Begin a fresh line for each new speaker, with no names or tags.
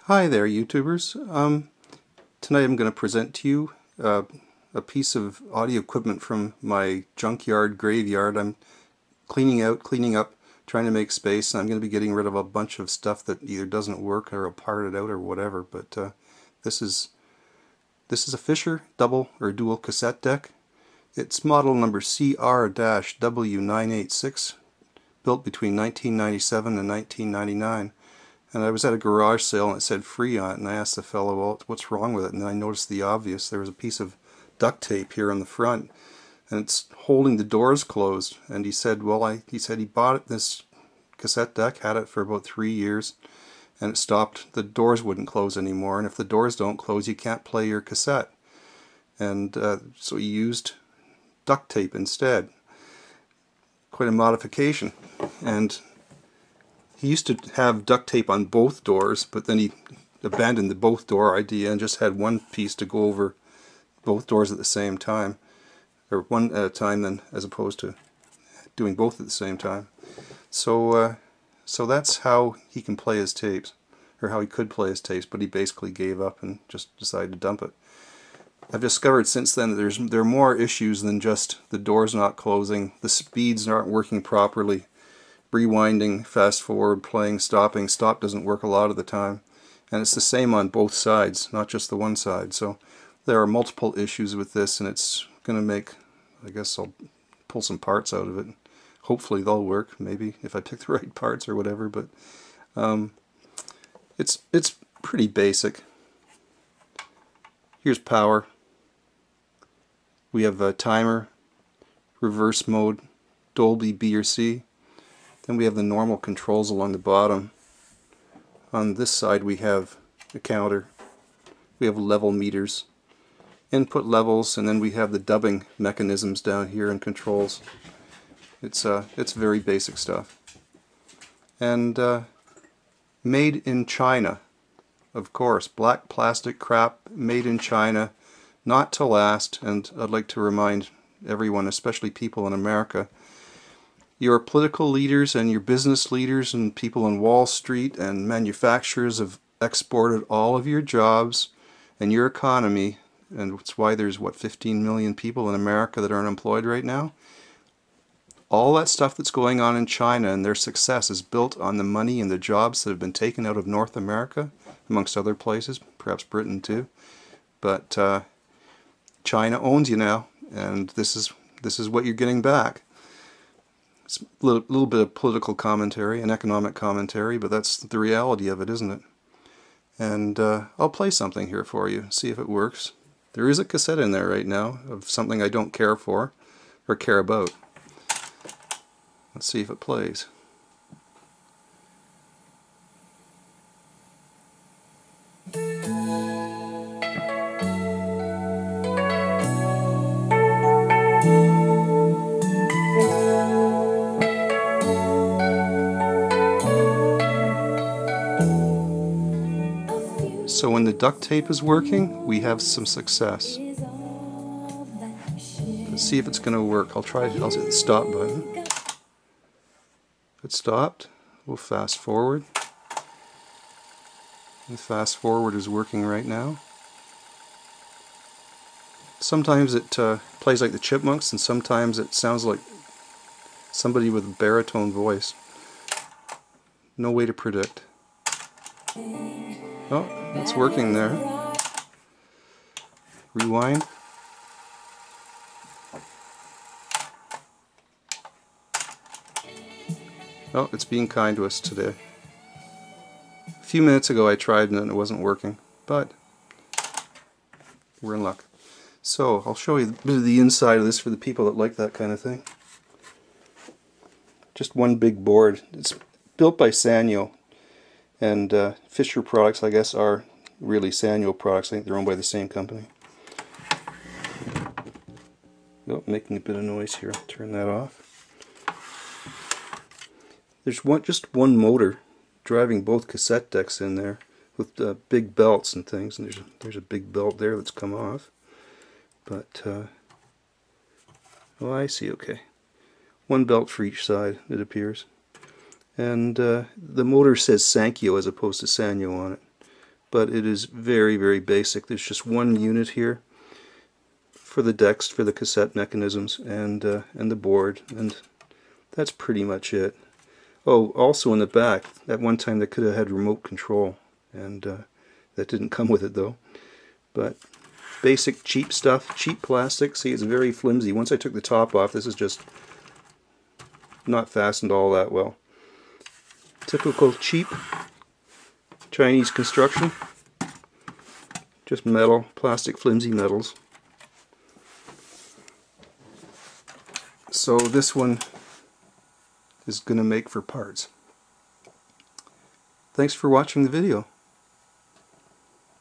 Hi there, YouTubers. Tonight I'm going to present to you a piece of audio equipment from my junkyard graveyard. I'm cleaning up, trying to make space, and I'm going to be getting rid of a bunch of stuff that either doesn't work or I'll part it out or whatever. But this is a Fisher double or dual cassette deck. It's model number CR-W986, built between 1997 and 1999. And I was at a garage sale and it said free on it, and I asked the fellow, well, what's wrong with it? And I noticed the obvious. There was a piece of duct tape here on the front and it's holding the doors closed. And he said, well, he said he bought this cassette deck, had it for about 3 years, and it stopped. The doors wouldn't close anymore, and if the doors don't close you can't play your cassette. And so he used duct tape instead. Quite a modification. And he used to have duct tape on both doors, but then he abandoned the both door idea and just had one piece to go over both doors at the same time, or one at a time, then, as opposed to doing both at the same time. So that's how he can play his tapes, or how he could play his tapes, but he basically gave up and just decided to dump it. I've discovered since then that there are more issues than just the doors not closing, the speeds aren't working properly. Rewinding, fast forward, playing, stopping. Stop doesn't work a lot of the time. And it's the same on both sides, not just the one side. So there are multiple issues with this, and it's going to make, I guess I'll pull some parts out of it. Hopefully they'll work, maybe, if I pick the right parts or whatever. But it's pretty basic. Here's power. We have a timer, reverse mode, Dolby B or C. Then we have the normal controls along the bottom. On this side we have a counter. We have level meters, input levels, and then we have the dubbing mechanisms down here and controls. It's very basic stuff. And made in China, of course. Black plastic crap, made in China, not to last. And I'd like to remind everyone, especially people in America, your political leaders and your business leaders and people on Wall Street and manufacturers have exported all of your jobs and your economy, and it's why there's, what, 15 million people in America that are unemployed right now. All that stuff that's going on in China and their success is built on the money and the jobs that have been taken out of North America, amongst other places, perhaps Britain too. But China owns you now, and this is what you're getting back. It's a little bit of political commentary and economic commentary, but that's the reality of it, isn't it? And I'll play something here for you, see if it works. There is a cassette in there right now of something I don't care for, or care about. Let's see if it plays. So when the duct tape is working, we have some success. Let's see if it's going to work. I'll hit the stop button. It stopped. We'll fast forward. And fast forward is working right now. Sometimes it plays like the Chipmunks, and sometimes it sounds like somebody with a baritone voice. No way to predict. Oh, it's working there. Rewind. Oh, it's being kind to us today. A few minutes ago I tried and it wasn't working, but we're in luck. So I'll show you a bit of the inside of this for the people that like that kind of thing. Just one big board. It's built by Sanyo. And Fisher products, I guess, are really Sanyo products. I think they're owned by the same company. Oh, making a bit of noise here. I'll turn that off. There's just one motor driving both cassette decks in there with big belts and things. And there's a big belt there that's come off. But oh, I see. Okay, one belt for each side, it appears. And the motor says Sanyo as opposed to Sanyo on it. but it is very, very basic. There's just one unit here for the decks, for the cassette mechanisms, and the board, and that's pretty much it. Oh, also in the back, at one time they could have had remote control, and that didn't come with it though. But basic cheap stuff, cheap plastic. See, it's very flimsy. Once I took the top off, this is just not fastened all that well. Typical cheap Chinese construction. Just metal, plastic, flimsy metals. So this one is going to make for parts. Thanks for watching the video.